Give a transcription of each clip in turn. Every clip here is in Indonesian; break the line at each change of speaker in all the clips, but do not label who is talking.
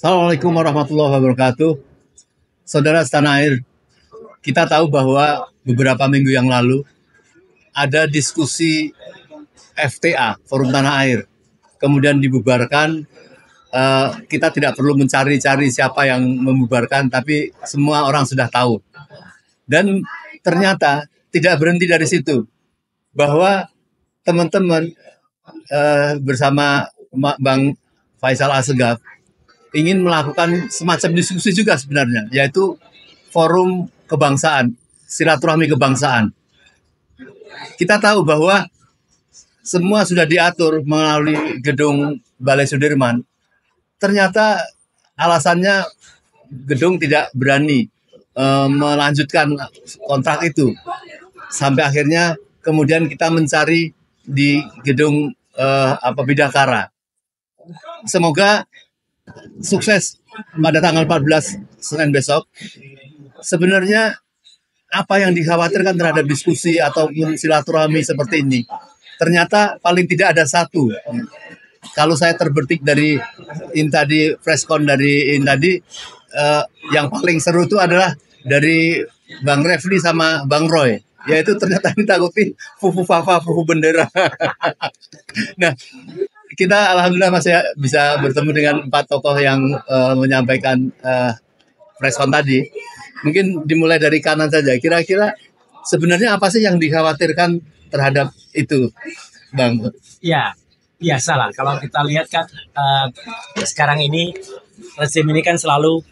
Assalamualaikum warahmatullahi wabarakatuh. Saudara setanah air, kita tahu bahwa beberapa minggu yang lalu ada diskusi FTA, Forum Tanah Air. Kemudian dibubarkan, kita tidak perlu mencari-cari siapa yang membubarkan, tapi semua orang sudah tahu. Dan ternyata tidak berhenti dari situ, bahwa teman-teman bersama Bang Faisal Assegaf ingin melakukan semacam diskusi juga sebenarnya, yaitu forum kebangsaan, silaturahmi kebangsaan. Kita tahu bahwa semua sudah diatur melalui gedung Balai Sudirman. Ternyata alasannya gedung tidak berani melanjutkan kontrak itu. Sampai akhirnya kemudian kita mencari di gedung Bidakara. Semoga sukses pada tanggal 14 Senin besok. Sebenarnya apa yang dikhawatirkan terhadap diskusi ataupun silaturahmi seperti ini, ternyata paling tidak ada satu. Kalau saya terbetik dari tadi preskon dari tadi, yang paling seru itu adalah dari Bang Refli sama Bang Roy, yaitu ternyata ditakutin fufu fafa fufu bendera. Nah, kita alhamdulillah masih bisa bertemu dengan 4 tokoh yang menyampaikan preskon tadi. Mungkin dimulai dari kanan saja. Kira-kira sebenarnya apa sih yang dikhawatirkan terhadap itu, Bang?
Ya, biasalah. Kalau kita lihat kan sekarang ini rezim ini kan selalu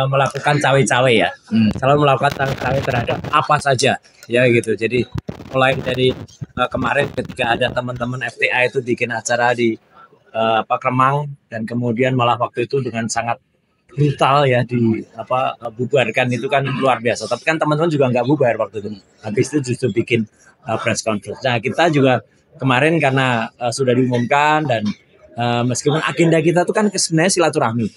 melakukan cawe-cawe ya, selalu melakukan cawe-cawe terhadap apa saja ya gitu. Jadi mulai dari kemarin ketika ada teman-teman FTA itu bikin acara di Kemang, dan kemudian malah waktu itu dengan sangat brutal ya bubarkan, itu kan luar biasa. Tapi kan teman-teman juga nggak bubar waktu itu. Habis itu justru bikin press conference. Nah, kita juga kemarin karena sudah diumumkan, dan meskipun agenda kita itu kan sebenarnya silaturahmi,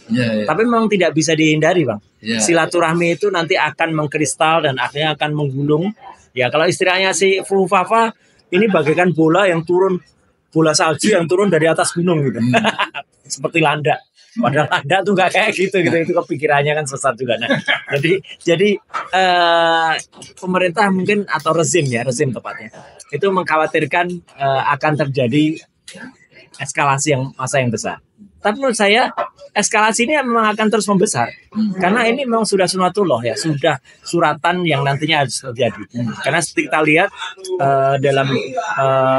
tapi memang tidak bisa dihindari, Bang. Silaturahmi itu nanti akan mengkristal dan akhirnya akan menggulung. Ya, kalau istilahnya si Fufu Fafa ini bagaikan bola salju yang turun dari atas gunung gitu. Seperti landak. Padahal landak tuh nggak kayak gitu. Itu kepikirannya kan sesat juga. Nah, jadi pemerintah mungkin atau rezim tepatnya itu mengkhawatirkan akan terjadi eskalasi masa yang besar. Tapi menurut saya eskalasi ini memang akan terus membesar, karena ini memang sudah sunatullah ya, sudah suratan yang nantinya harus terjadi. Karena seperti kita lihat dalam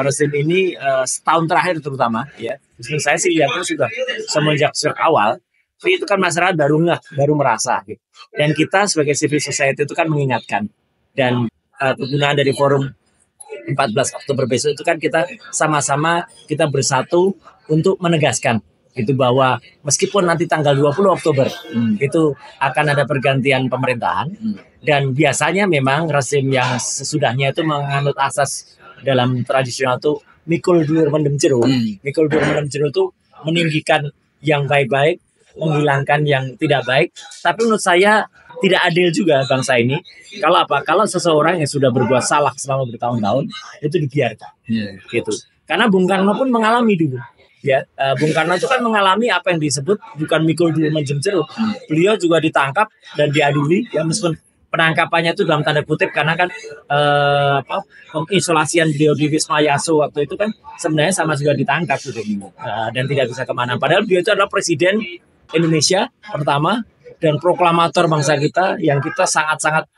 rezim ini setahun terakhir terutama ya, menurut saya sih lihatnya sudah semenjak awal itu kan masyarakat baru merasa gitu. Dan kita sebagai civil society itu kan mengingatkan, dan penggunaan dari forum 14 Oktober besok itu kan kita sama-sama kita bersatu untuk menegaskan itu bahwa meskipun nanti tanggal 20 Oktober itu akan ada pergantian pemerintahan, dan biasanya memang rezim yang sesudahnya itu menganut asas dalam tradisional itu mikul dur mendem jero. Mikul dur mendem jero itu meninggikan yang baik-baik, menghilangkan yang tidak baik. Tapi menurut saya tidak adil juga bangsa ini kalau seseorang yang sudah berbuat salah selama bertahun-tahun itu dibiarkan. Gitu. Karena Bung Karno pun mengalami dulu. Ya, Bung Karno itu kan mengalami apa yang disebut bukan mikul dur mendem jero. Beliau juga ditangkap dan diadili, ya, meskipun penangkapannya itu dalam tanda kutip karena kan pengisolasian beliau di Wisma Yaso waktu itu kan sebenarnya sama juga ditangkap gitu, dan tidak bisa kemana. Padahal beliau itu adalah presiden Indonesia pertama dan proklamator bangsa kita, yang kita sangat-sangat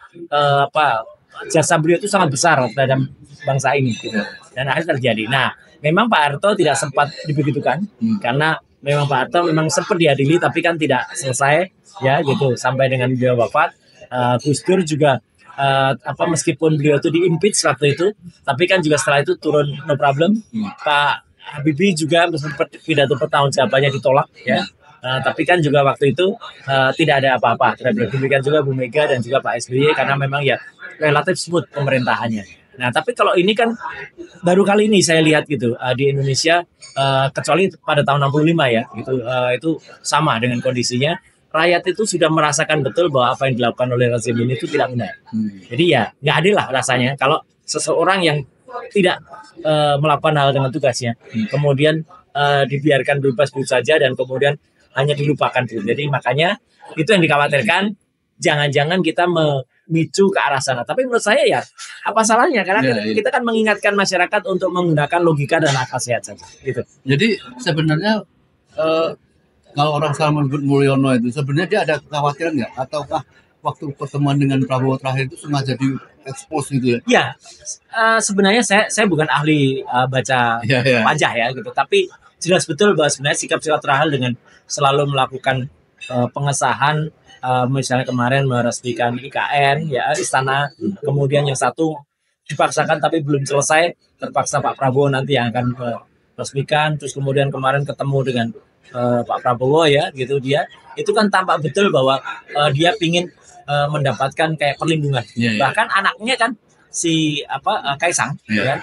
jasa beliau itu sangat besar terhadap bangsa ini gitu. Dan akhirnya terjadi. Nah, memang Pak Harto tidak sempat dibegitukan, karena memang Pak Harto memang sempat diadili tapi kan tidak selesai ya gitu sampai dengan beliau wafat. Gus Dur juga meskipun beliau itu di-impeach waktu itu, tapi kan juga setelah itu turun no problem. Pak Habibie juga sempat pidato pertanggungjawabannya ditolak ya. Tapi kan juga waktu itu tidak ada apa-apa. Demikian juga Bu Mega dan juga Pak SBY, karena memang ya relatif smooth pemerintahannya. Nah, tapi kalau ini kan baru kali ini saya lihat gitu di Indonesia, kecuali pada tahun 65 ya gitu, itu sama dengan kondisinya. Rakyat itu sudah merasakan betul bahwa apa yang dilakukan oleh rezim ini itu tidak benar. Jadi ya nggak adil lah rasanya kalau seseorang yang tidak melakukan hal dengan tugasnya kemudian dibiarkan bebas begitu saja, dan kemudian hanya dilupakan dulu. Jadi makanya itu yang dikhawatirkan, jangan-jangan kita memicu ke arah sana. Tapi menurut saya ya apa salahnya, karena kita kan mengingatkan masyarakat untuk menggunakan logika dan akal sehat saja. Gitu.
Jadi sebenarnya kalau orang salah menyebut Mulyono itu sebenarnya dia ada kekhawatiran nggak? Ataukah waktu pertemuan dengan Prabowo terakhir itu sengaja di expose gitu ya?
Ya, sebenarnya saya bukan ahli baca wajah ya gitu, tapi jelas betul bahwa sebenarnya sikap-sikap terakhir dengan selalu melakukan pengesahan, misalnya kemarin meresmikan IKN ya istana, kemudian yang satu dipaksakan tapi belum selesai, terpaksa Pak Prabowo nanti yang akan meresmikan, terus kemudian kemarin ketemu dengan Pak Prabowo ya gitu, dia itu kan tampak betul bahwa dia ingin mendapatkan kayak perlindungan. Bahkan anaknya kan si Kaisang ya,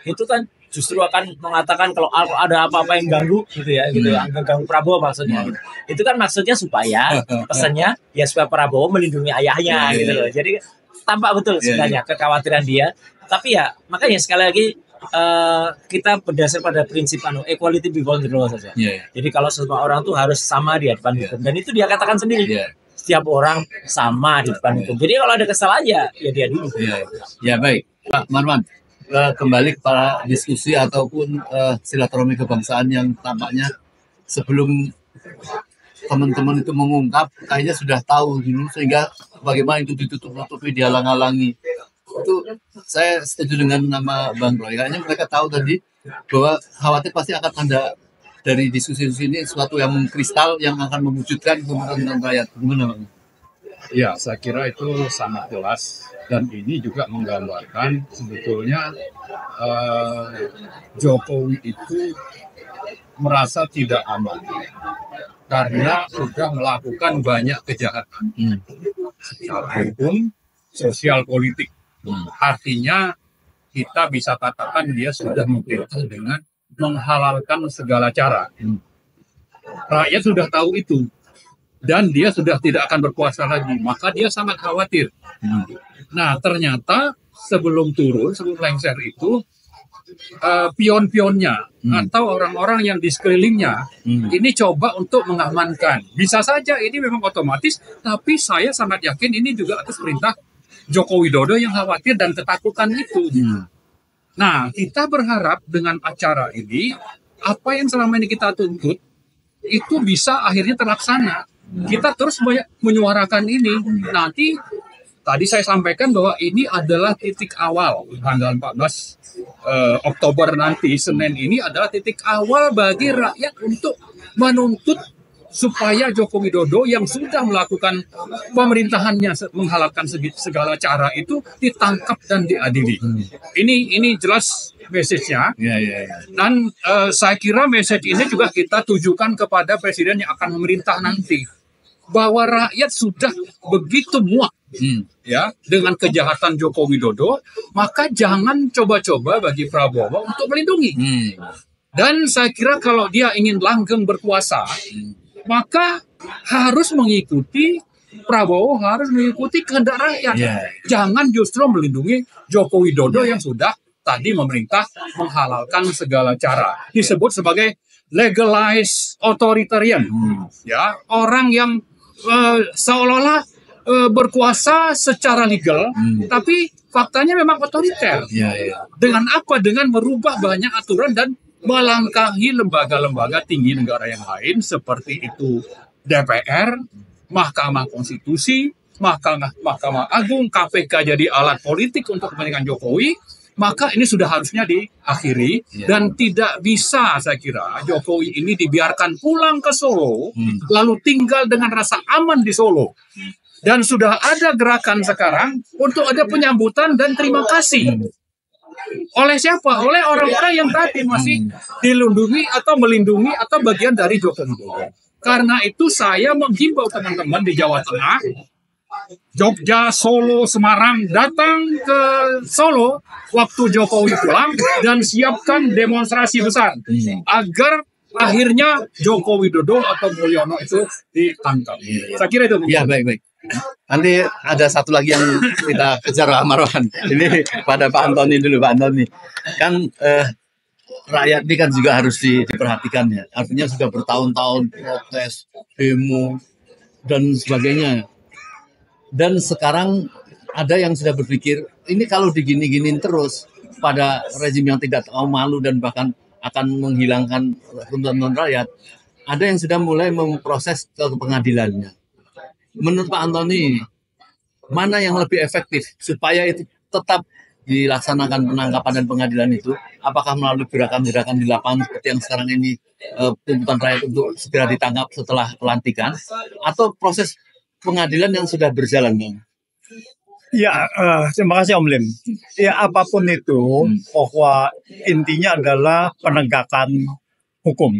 itu kan justru akan mengatakan kalau ada apa-apa yang ganggu gitu ya, gitu ganggu Prabowo maksudnya. Itu kan maksudnya supaya pesannya ya supaya Prabowo melindungi ayahnya gitu loh. Jadi tampak betul sebenarnya kekhawatiran dia. Tapi ya makanya sekali lagi kita berdasar pada prinsip equality before the law saja. Jadi kalau semua orang tuh harus sama di hadapan hukum, dan itu dia katakan sendiri. Setiap orang sama di depan hukum. Jadi kalau ada kesalahan ya dia dulu.
Ya baik, Pak Marwan. Kembali kepada diskusi ataupun silaturahmi kebangsaan yang tampaknya sebelum teman-teman itu mengungkap kayaknya sudah tahu dulu, sehingga bagaimana itu ditutup-tutupi, dihalang-halangi. Itu saya setuju dengan nama Bang Roy. Kayaknya mereka tahu tadi bahwa khawatir pasti akan ada dari diskusi ini sesuatu yang mengkristal yang akan mewujudkan kepentingan rakyat. Gimana Bang?
Ya, saya kira itu sangat jelas, dan ini juga menggambarkan sebetulnya Jokowi itu merasa tidak aman karena sudah melakukan banyak kejahatan secara hukum, sosial, politik. Artinya kita bisa katakan dia sudah memperintah dengan menghalalkan segala cara. Rakyat sudah tahu itu, dan dia sudah tidak akan berkuasa lagi, maka dia sangat khawatir. Nah, ternyata sebelum lengser itu, pion-pionnya atau orang-orang yang di sekelilingnya ini coba untuk mengamankan. Bisa saja ini memang otomatis, tapi saya sangat yakin ini juga atas perintah Joko Widodo yang khawatir dan ketakutan itu. Nah, kita berharap dengan acara ini, apa yang selama ini kita tuntut itu bisa akhirnya terlaksana. Kita terus menyuarakan ini. Nanti tadi saya sampaikan bahwa ini adalah titik awal. Tanggal 14 Oktober nanti, Senin ini adalah titik awal bagi rakyat untuk menuntut supaya Joko Widodo yang sudah melakukan pemerintahannya menghalalkan segala cara itu ditangkap dan diadili. Ini jelas message-nya. Dan saya kira message ini juga kita tujukan kepada presiden yang akan memerintah nanti, bahwa rakyat sudah begitu muak ya dengan kejahatan Joko Widodo, maka jangan coba-coba bagi Prabowo untuk melindungi. Dan saya kira kalau dia ingin langgeng berkuasa, maka harus mengikuti Prabowo, harus mengikuti kehendak rakyat. Jangan justru melindungi Joko Widodo yang sudah tadi memerintah menghalalkan segala cara. Disebut sebagai legalized authoritarian. Ya, orang yang seolah-olah berkuasa secara legal, tapi faktanya memang otoriter. Dengan apa? Dengan merubah banyak aturan dan melangkahi lembaga-lembaga tinggi negara yang lain seperti itu DPR, Mahkamah Konstitusi, Mahkamah Agung, KPK jadi alat politik untuk kepentingan Jokowi. Maka ini sudah harusnya diakhiri dan tidak bisa, saya kira Jokowi ini dibiarkan pulang ke Solo lalu tinggal dengan rasa aman di Solo. Dan sudah ada gerakan sekarang untuk ada penyambutan dan terima kasih. Oleh siapa? Oleh orang-orang yang tadi masih dilindungi atau melindungi atau bagian dari Joko Widodo. Karena itu saya menghimbau teman-teman di Jawa Tengah, Jogja, Solo, Semarang, datang ke Solo waktu Jokowi pulang dan siapkan demonstrasi besar agar akhirnya Joko Widodo atau Mulyono itu ditangkap. Saya kira itu.
Ya, baik. Nanti ada satu lagi yang kita kejar Pak Marwan. Ini pada Pak Antoni dulu, Pak Antoni. Kan rakyat ini kan juga harus diperhatikan ya. Artinya sudah bertahun-tahun protes, demo, dan sebagainya. Dan sekarang ada yang sudah berpikir, ini kalau digini-giniin terus pada rezim yang tidak tahu malu dan bahkan akan menghilangkan tuntutan rakyat, ada yang sudah mulai memproses ke pengadilannya. Menurut Pak Antoni, mana yang lebih efektif supaya itu tetap dilaksanakan penangkapan dan pengadilan itu? Apakah melalui gerakan-gerakan di lapangan seperti yang sekarang ini, tuntutan rakyat untuk segera ditangkap setelah pelantikan, atau proses pengadilan yang sudah berjalan, Bang?
Ya, terima kasih Om Lim. Ya, apapun itu, bahwa intinya adalah penegakan hukum.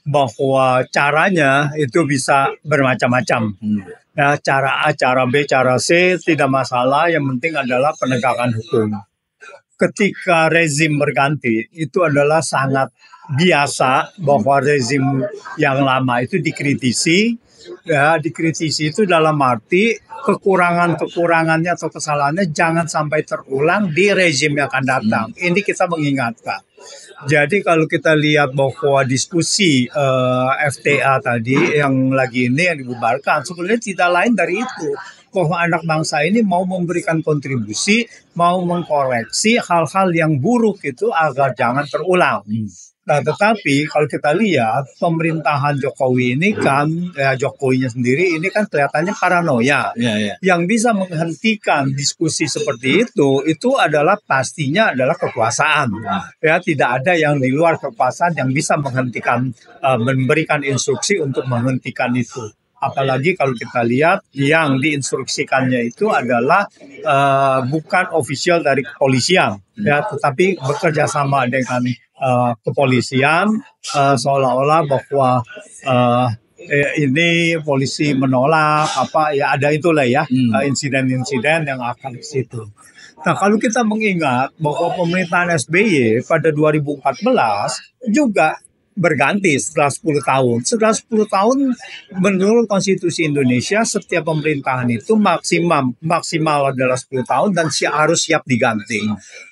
Bahwa caranya itu bisa bermacam-macam. Ya, cara A, cara B, cara C tidak masalah. Yang penting adalah penegakan hukum. Ketika rezim berganti, itu adalah sangat biasa bahwa rezim yang lama itu dikritisi. Ya, dikritisi itu dalam arti kekurangannya atau kesalahannya jangan sampai terulang di rezim yang akan datang. Ini kita mengingatkan. Jadi kalau kita lihat bahwa diskusi FTA tadi yang lagi ini yang dibubarkan, sebenarnya tidak lain dari itu. Bahwa anak bangsa ini mau memberikan kontribusi, mau mengkoreksi hal-hal yang buruk itu agar jangan terulang. Nah, tetapi kalau kita lihat pemerintahan Jokowi ini kan, Jokowinya sendiri ini kan kelihatannya paranoia. Yang bisa menghentikan diskusi seperti itu adalah pastinya adalah kekuasaan. Ya, tidak ada yang di luar kekuasaan yang bisa menghentikan, memberikan instruksi untuk menghentikan itu. Apalagi kalau kita lihat yang diinstruksikannya itu adalah bukan ofisial dari kepolisian, ya, tetapi bekerja sama dengan kepolisian, seolah-olah bahwa ini polisi menolak ya, ada itulah ya, insiden-insiden yang akan ke situ. Nah, kalau kita mengingat bahwa pemerintahan SBY pada 2014 juga berganti setelah 10 tahun. Setelah 10 tahun menurut Konstitusi Indonesia setiap pemerintahan itu maksimal adalah 10 tahun dan harus siap diganti.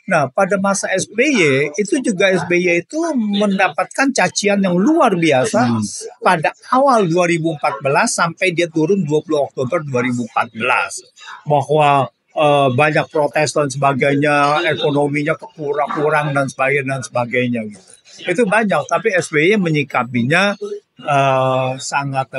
Nah, pada masa SBY itu juga SBY itu mendapatkan cacian yang luar biasa pada awal 2014 sampai dia turun 20 Oktober 2014 bahwa banyak protes dan sebagainya, ekonominya kurang dan sebagainya gitu. Itu banyak, tapi SBY menyikapinya sangat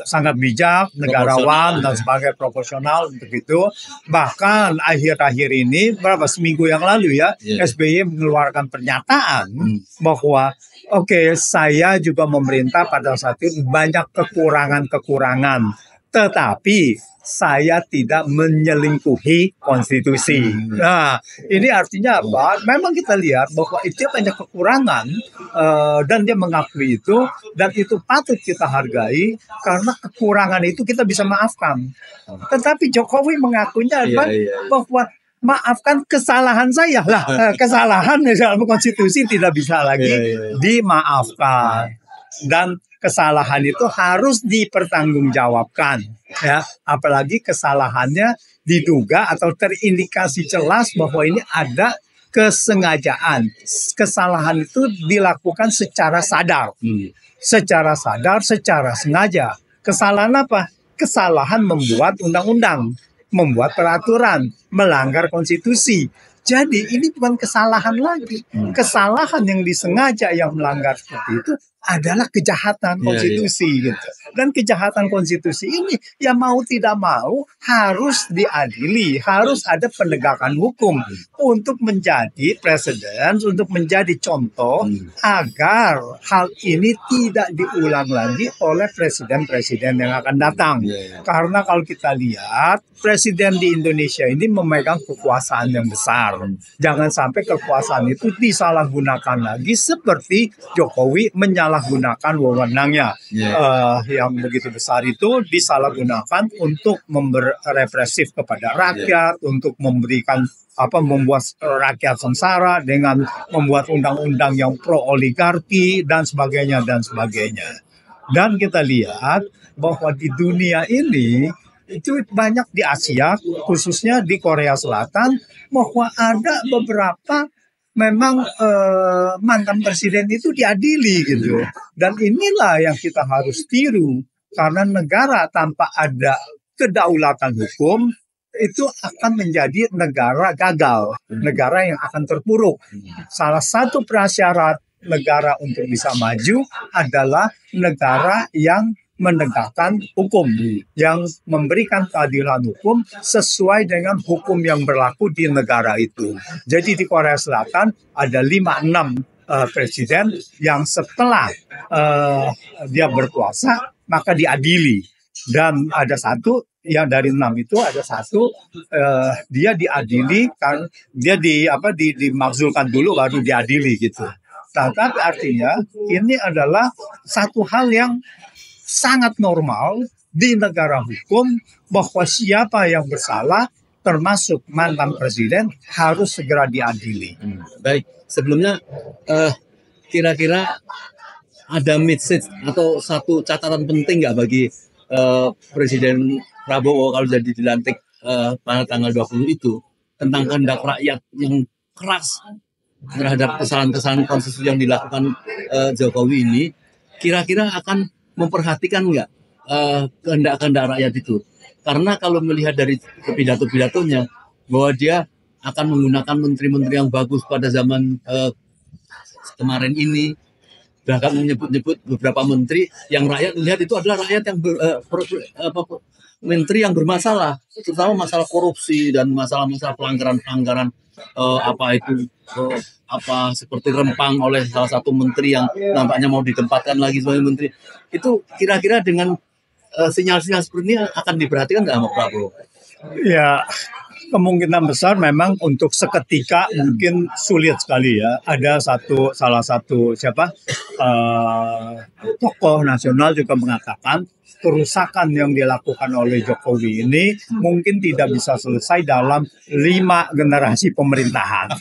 sangat bijak, negarawan dan sebagai proporsional untuk itu. Bahkan akhir-akhir ini seminggu yang lalu ya, SBY mengeluarkan pernyataan bahwa saya juga memerintah pada saat itu banyak kekurangan, tetapi saya tidak menyelingkuhi konstitusi. Nah, ini artinya apa? Memang kita lihat bahwa itu banyak kekurangan dan dia mengakui itu, dan itu patut kita hargai karena kekurangan itu kita bisa maafkan. Tetapi Jokowi mengakuinya bahwa maafkan kesalahan saya lah. Kesalahan dalam konstitusi tidak bisa lagi dimaafkan. Dan kesalahan itu harus dipertanggungjawabkan, ya. Apalagi kesalahannya diduga atau terindikasi jelas bahwa ini ada kesengajaan. Kesalahan itu dilakukan secara sadar, secara sengaja. Kesalahan apa? Kesalahan membuat undang-undang, membuat peraturan, melanggar konstitusi. Jadi ini bukan kesalahan lagi. Kesalahan yang disengaja yang melanggar seperti itu adalah kejahatan konstitusi gitu. Dan kejahatan konstitusi ini ya mau tidak mau harus diadili, harus ada penegakan hukum untuk menjadi presiden, untuk menjadi contoh agar hal ini tidak diulang lagi oleh presiden-presiden yang akan datang. Karena kalau kita lihat presiden di Indonesia ini memegang kekuasaan yang besar. Jangan sampai kekuasaan itu disalahgunakan lagi seperti Jokowi menyalahgunakan wewenangnya yang begitu besar itu disalahgunakan untuk represif kepada rakyat, untuk memberikan membuat rakyat sengsara dengan membuat undang-undang yang pro oligarki dan sebagainya. Dan kita lihat bahwa di dunia ini itu banyak di Asia, khususnya di Korea Selatan, bahwa ada beberapa memang mantan presiden itu diadili gitu. Dan inilah yang kita harus tiru, karena negara tanpa ada kedaulatan hukum itu akan menjadi negara gagal, negara yang akan terpuruk. Salah satu prasyarat negara untuk bisa maju adalah negara yang menegakkan hukum, yang memberikan keadilan hukum sesuai dengan hukum yang berlaku di negara itu. Jadi di Korea Selatan ada 5-6 presiden yang setelah dia berkuasa maka diadili. Dan ada satu yang dari 6 itu ada satu dia diadili kan dia dimakzulkan dulu baru diadili gitu. Tapi artinya ini adalah satu hal yang sangat normal di negara hukum, bahwa siapa yang bersalah termasuk mantan presiden harus segera diadili.
Baik, sebelumnya kira-kira ada message atau satu catatan penting nggak bagi Presiden Prabowo kalau jadi dilantik pada tanggal 20 itu tentang kehendak rakyat yang keras terhadap kesalahan-kesalahan konstitusi yang dilakukan Jokowi ini, kira-kira akan memperhatikan nggak kehendak-kehendak rakyat itu? Karena kalau melihat dari pidato-pidatonya bahwa dia akan menggunakan menteri-menteri yang bagus pada zaman kemarin ini, bahkan menyebut-nyebut beberapa menteri yang rakyat lihat itu adalah rakyat yang menteri yang bermasalah, terutama masalah korupsi dan masalah-masalah pelanggaran-pelanggaran seperti rempang oleh salah satu menteri yang nampaknya mau ditempatkan lagi sebagai menteri. Itu kira-kira dengan sinyal-sinyal seperti ini akan diperhatikan nggak sama Prabowo?
Ya, kemungkinan besar memang untuk seketika mungkin sulit sekali ya. Ada salah satu tokoh nasional juga mengatakan kerusakan yang dilakukan oleh Jokowi ini mungkin tidak bisa selesai dalam 5 generasi pemerintahan.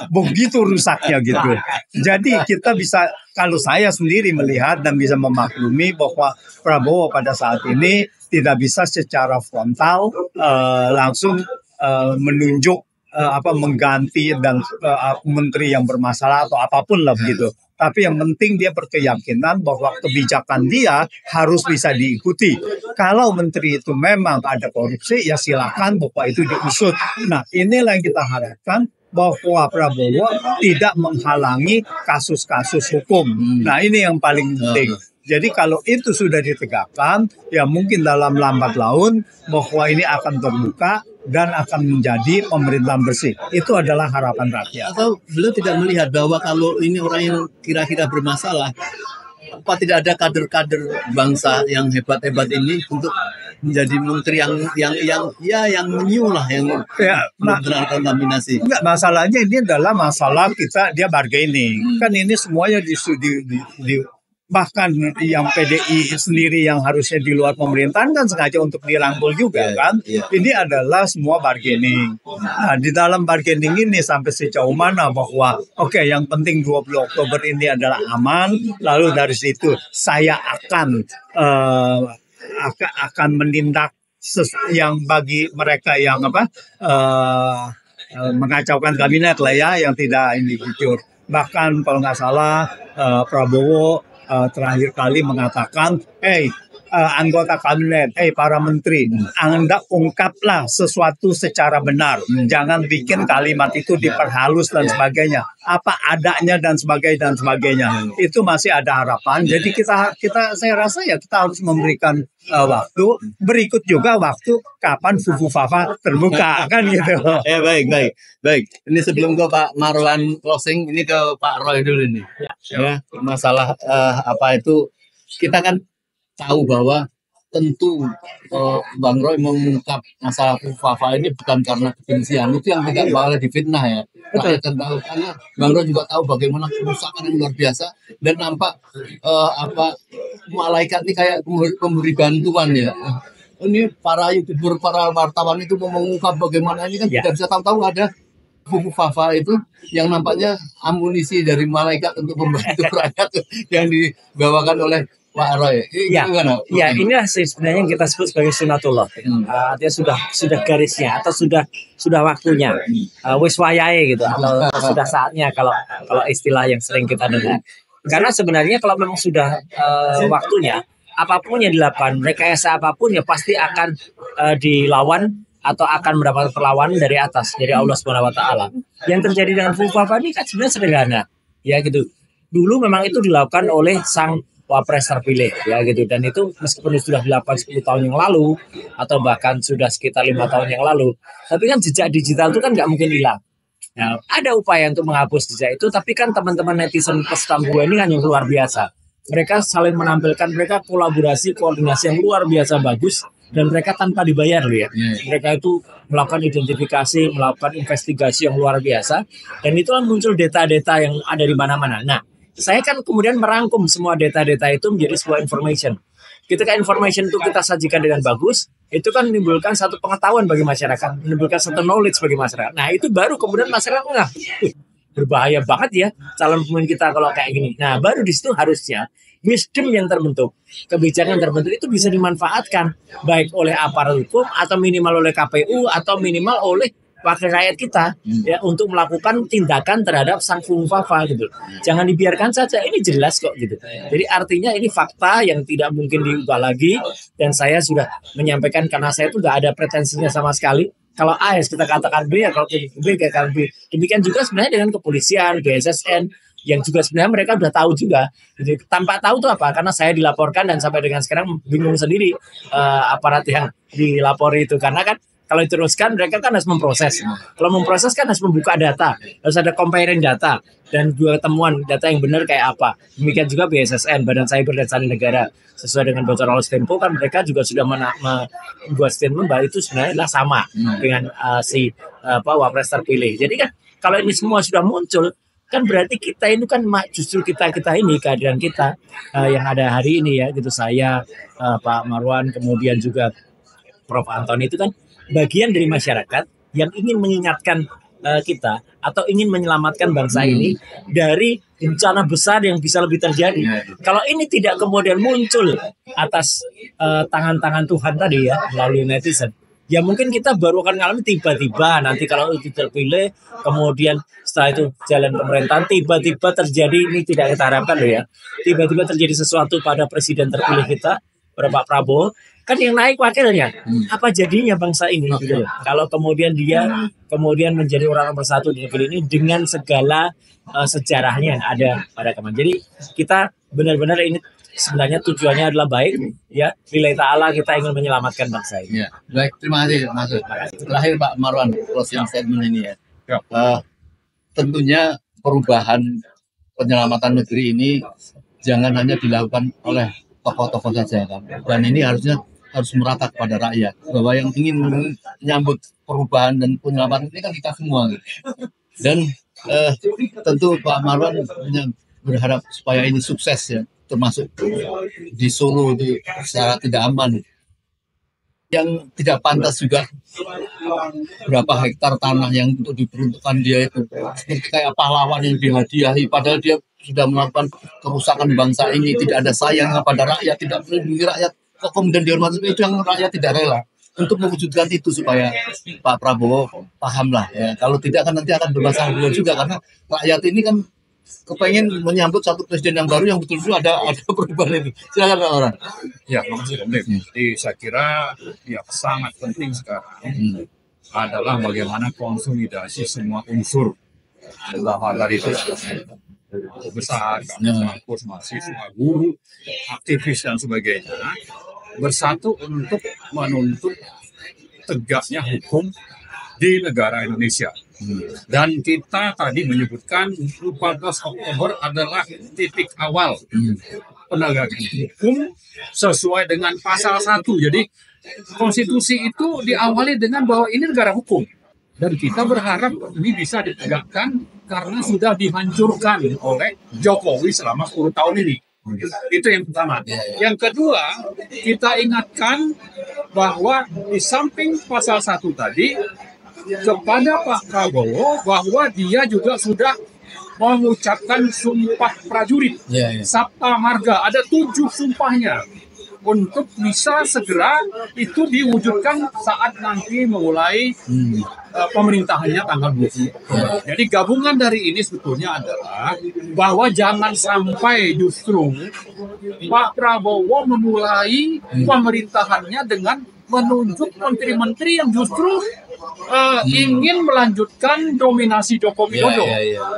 Begitu rusaknya gitu. Jadi kita bisa, kalau saya sendiri melihat dan bisa memaklumi bahwa Prabowo pada saat ini tidak bisa secara frontal langsung menunjuk mengganti dan menteri yang bermasalah atau apapun lah begitu. Tapi yang penting dia berkeyakinan bahwa kebijakan dia harus bisa diikuti. Kalau menteri itu memang ada korupsi, ya silakan bahwa itu diusut. Nah, inilah yang kita harapkan, bahwa Prabowo tidak menghalangi kasus-kasus hukum. Nah, ini yang paling penting. Jadi kalau itu sudah ditegakkan, ya mungkin dalam lambat laun bahwa ini akan terbuka dan akan menjadi pemerintahan bersih. Itu adalah harapan rakyat.
Atau beliau tidak melihat bahwa kalau ini orang yang kira-kira bermasalah, apa tidak ada kader-kader bangsa yang hebat-hebat ini untuk menjadi menteri yang new lah, yang benar kontaminasi.
Enggak, masalahnya ini adalah masalah dia bargaining. Kan ini semuanya bahkan yang PDI sendiri yang harusnya di luar pemerintahan kan sengaja untuk dirangkul juga kan. Ini adalah semua bargaining. Nah, di dalam bargaining ini sampai sejauh mana bahwa yang penting 20 Oktober ini adalah aman, lalu dari situ saya akan menindak yang bagi mereka yang mengacaukan kabinet lah ya, yang tidak jujur. Bahkan kalau nggak salah Prabowo terakhir kali mengatakan, anggota kabinet, para menteri, Anda ungkaplah sesuatu secara benar. Jangan bikin kalimat itu diperhalus dan sebagainya. Apa adanya dan sebagainya. Itu masih ada harapan. Jadi saya rasa ya kita harus memberikan waktu. Berikut juga waktu kapan Fufu Fafa terbuka kan gitu.
Baik. Ini sebelum ke Pak Marwan closing, ini ke Pak Roy dulu nih. Ya, masalah kita kan tahu bahwa tentu Bang Roy mengungkap masalah Fafa ini bukan karena kebencian, itu yang tidak boleh difitnah ya. Rakyat kan tahu, karena Bang Roy juga tahu bagaimana kerusakan yang luar biasa dan nampak malaikat ini kayak pemberi bantuan ya. Ini para YouTuber, para wartawan itu mau mengungkap bagaimana ini kan tidak bisa tahu ada Fufu Fafa itu yang nampaknya amunisi dari malaikat untuk membantu rakyat yang dibawakan oleh Pak Roy.
Ya,
Gimana?
ya inilah sebenarnya yang kita sebut sebagai sunatullah. Artinya sudah garisnya atau sudah waktunya, wis wayahe gitu atau sudah saatnya kalau istilah yang sering kita dengar. Karena sebenarnya kalau memang sudah waktunya, apapun yang dilakukan, rekayasa apapun ya pasti akan dilawan atau akan mendapat perlawanan dari atas, dari Allah Subhanahu wa taala. Yang terjadi dengan Fufafa ini kan sebenarnya sederhana. Ya gitu. Dulu memang itu dilakukan oleh sang wapres terpilih ya gitu, dan itu meskipun sudah dilakukan 10 tahun yang lalu atau bahkan sudah sekitar 5 tahun yang lalu, tapi kan jejak digital itu kan nggak mungkin hilang. Nah, ada upaya untuk menghapus jejak itu, tapi kan teman-teman netizen peserta ini kan yang luar biasa. Mereka saling menampilkan, mereka kolaborasi, koordinasi yang luar biasa bagus, dan mereka tanpa dibayar loh ya. Mereka itu melakukan identifikasi, melakukan investigasi yang luar biasa, dan itulah muncul data-data yang ada di mana-mana. Nah, saya kan kemudian merangkum semua data-data itu menjadi sebuah information. Ketika information itu kita sajikan dengan bagus, itu kan menimbulkan satu pengetahuan bagi masyarakat, menimbulkan satu knowledge bagi masyarakat. Nah, itu baru kemudian masyarakat berbahaya banget ya calon pemimpin kita kalau kayak gini. Nah, baru di situ harusnya wisdom yang terbentuk, kebijakan yang terbentuk itu bisa dimanfaatkan baik oleh aparat hukum atau minimal oleh KPU atau minimal oleh wakil rakyat kita ya untuk melakukan tindakan terhadap sang Fufafa gitu. Jangan dibiarkan saja, ini jelas kok gitu. Jadi artinya ini fakta yang tidak mungkin diubah lagi, dan saya sudah menyampaikan karena saya itu nggak ada pretensinya sama sekali. Kalau A ya kita katakan B, ya kalau B katakan B. Demikian juga sebenarnya dengan kepolisian, BSSN yang juga sebenarnya mereka sudah tahu juga. Jadi tanpa tahu itu apa? Karena saya dilaporkan dan sampai dengan sekarang bingung sendiri aparat yang dilapori itu, karena kan kalau diteruskan mereka kan harus memproses. Kalau memproses kan harus membuka data, harus ada comparing data dan juga temuan data yang benar kayak apa. Demikian juga BSSN, Badan Cyber dan Sandi Negara, sesuai dengan bocoran oleh Tempo kan mereka juga sudah membuat statement bahwa itu sebenarnya adalah sama dengan wapres terpilih. Jadi kan kalau ini semua sudah muncul, kan berarti kita ini kan justru kita ini kehadiran kita yang ada hari ini ya gitu, saya Pak Marwan kemudian juga Prof Antoni itu kan bagian dari masyarakat yang ingin mengingatkan kita atau ingin menyelamatkan bangsa ini dari bencana besar yang bisa lebih terjadi. Kalau ini tidak kemudian muncul atas tangan-tangan Tuhan tadi ya melalui netizen, ya mungkin kita baru akan mengalami tiba-tiba nanti kalau itu terpilih, kemudian setelah itu jalan pemerintahan tiba-tiba terjadi, ini tidak kita harapkan loh ya, tiba-tiba terjadi sesuatu pada presiden terpilih kita, pada Pak Prabowo, kan yang naik wakilnya, apa jadinya bangsa ini gitu. Kalau kemudian dia kemudian menjadi orang nomor satu di negeri ini dengan segala sejarahnya yang ada pada kemarin. Jadi kita benar-benar ini sebenarnya tujuannya adalah baik ya, lillahi ta'ala kita ingin menyelamatkan bangsa ini.
Ya, baik, terima kasih Mas. Terakhir Pak Marwan, closing statement ini ya. Tentunya perubahan penyelamatan negeri ini jangan hanya dilakukan oleh tokoh-tokoh saja kan. Dan ini harus merata kepada rakyat, bahwa yang ingin menyambut perubahan dan penyelamatan ini kan kita semua gitu. Dan tentu Pak Marwan berharap supaya ini sukses ya, termasuk di Solo itu secara tidak aman. Yang tidak pantas juga berapa hektar tanah yang untuk diperuntukkan dia itu seperti kayak pahlawan yang dihadiahi, padahal dia sudah melakukan kerusakan bangsa ini, tidak ada sayangnya pada rakyat, tidak melindungi rakyat, kok kemudian dihormati. Itu yang rakyat tidak rela untuk mewujudkan itu, supaya Pak Prabowo pahamlah ya. Kalau tidak kan nanti akan bermasalah juga, karena rakyat ini kan kepengen menyambut satu presiden yang baru yang betul-betul ada perubahan itu. Silakan Pak Orang.
Ya, makasih Om Lim. Jadi saya kira ya sangat penting sekarang adalah bagaimana konsolidasi semua unsur dari itu besar, kampus, mahasiswa, guru, aktivis dan sebagainya bersatu untuk menuntut tegaknya hukum di negara Indonesia. Dan kita tadi menyebutkan 14 Oktober adalah titik awal penegakan hukum sesuai dengan pasal 1. Jadi konstitusi itu diawali dengan bahwa ini negara hukum. Dan kita berharap ini bisa ditegakkan karena sudah dihancurkan oleh Jokowi selama 10 tahun ini. Itu yang pertama. Yang kedua, kita ingatkan bahwa di samping pasal 1 tadi, kepada Pak Prabowo bahwa dia juga sudah mengucapkan sumpah prajurit.
Ya, ya.
Sabta Marga, ada 7 sumpahnya. Untuk bisa segera itu diwujudkan saat nanti memulai pemerintahannya tanggal 20. Jadi gabungan dari ini sebetulnya adalah bahwa jangan sampai justru Pak Prabowo memulai pemerintahannya dengan menunjuk menteri-menteri yang justru ingin melanjutkan dominasi Joko Widodo.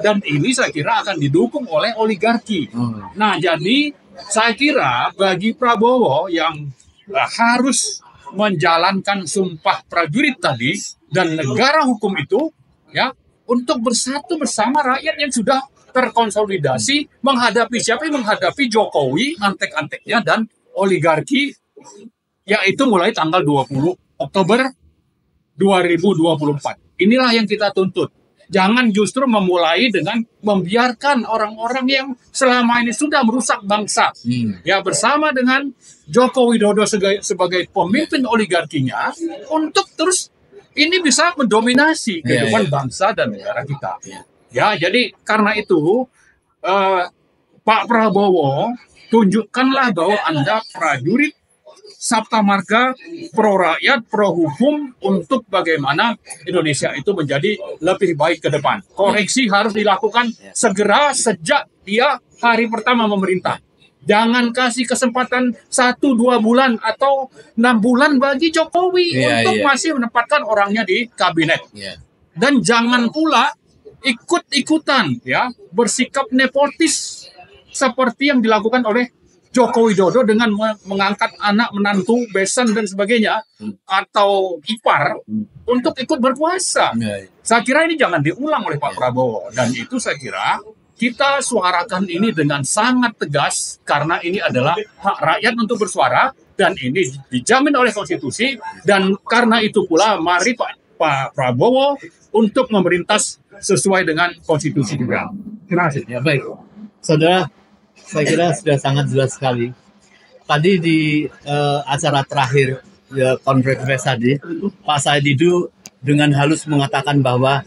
Dan ini saya kira akan didukung oleh oligarki. Nah, jadi saya kira bagi Prabowo yang harus menjalankan sumpah prajurit tadi dan negara hukum itu, ya, untuk bersatu bersama rakyat yang sudah terkonsolidasi menghadapi siapa? Menghadapi Jokowi, antek-anteknya dan oligarki, yaitu mulai tanggal 20 Oktober 2024. Inilah yang kita tuntut. Jangan justru memulai dengan membiarkan orang-orang yang selama ini sudah merusak bangsa. Ya, bersama dengan Joko Widodo sebagai pemimpin oligarkinya untuk terus ini bisa mendominasi kehidupan bangsa dan negara kita. Ya, jadi karena itu Pak Prabowo, tunjukkanlah bahwa Anda prajurit Sabta Marga, pro rakyat, pro hukum untuk bagaimana Indonesia itu menjadi lebih baik ke depan. Koreksi harus dilakukan segera sejak dia hari pertama memerintah. Jangan kasih kesempatan 1-2 bulan atau 6 bulan bagi Jokowi untuk masih menempatkan orangnya di kabinet. Dan jangan pula ikut-ikutan, ya, bersikap nepotis seperti yang dilakukan oleh Joko Widodo dengan mengangkat anak menantu, besan dan sebagainya atau ipar untuk ikut berkuasa. Saya kira ini jangan diulang oleh Pak Prabowo, dan itu saya kira kita suarakan ini dengan sangat tegas karena ini adalah hak rakyat untuk bersuara dan ini dijamin oleh konstitusi, dan karena itu pula mari Pak Prabowo untuk memerintah sesuai dengan konstitusi juga. Terima kasih.
Ya, baik. Saudara, saya kira sudah sangat jelas sekali. Tadi di acara terakhir konferensi pers tadi, Pak Said Didu dengan halus mengatakan bahwa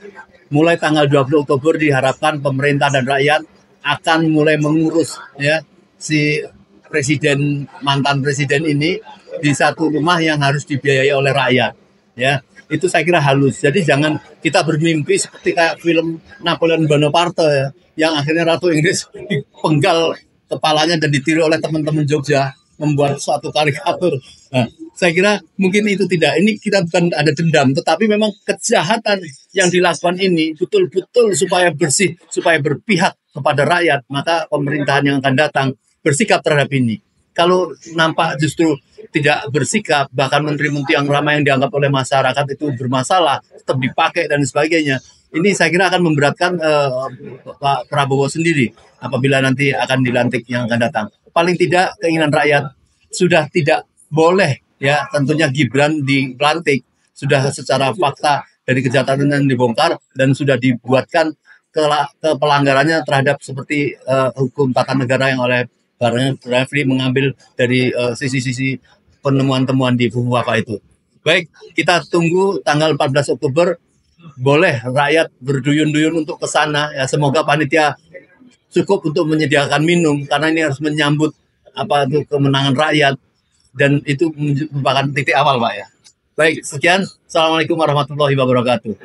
mulai tanggal 20 Oktober diharapkan pemerintah dan rakyat akan mulai mengurus, ya, si presiden, mantan presiden ini di satu rumah yang harus dibiayai oleh rakyat. Ya, itu saya kira halus. Jadi jangan kita bermimpi seperti kayak film Napoleon Bonaparte, ya, yang akhirnya Ratu Inggris dipenggal kepalanya dan ditiru oleh teman-teman Jogja membuat suatu karikatur. Nah, saya kira mungkin itu tidak. Ini kita bukan ada dendam, tetapi memang kejahatan yang dilakukan ini betul-betul supaya bersih, supaya berpihak kepada rakyat. Maka pemerintahan yang akan datang bersikap terhadap ini. Kalau nampak justru tidak bersikap, bahkan menteri-menteri yang ramai yang dianggap oleh masyarakat itu bermasalah, tetap dipakai dan sebagainya. Ini saya kira akan memberatkan Pak Prabowo sendiri apabila nanti akan dilantik yang akan datang. Paling tidak keinginan rakyat sudah tidak boleh, ya, tentunya Gibran dilantik. Sudah secara fakta dari kejahatan yang dibongkar dan sudah dibuatkan pelanggarannya terhadap seperti hukum tata negara yang oleh Refli mengambil dari sisi-sisi penemuan-temuan di Fukuoka itu. Baik, kita tunggu tanggal 14 Oktober. Boleh rakyat berduyun-duyun untuk ke sana, ya, semoga panitia cukup untuk menyediakan minum karena ini harus menyambut kemenangan rakyat dan itu merupakan titik awal, Pak, ya. Baik, sekian. Assalamualaikum warahmatullahi wabarakatuh.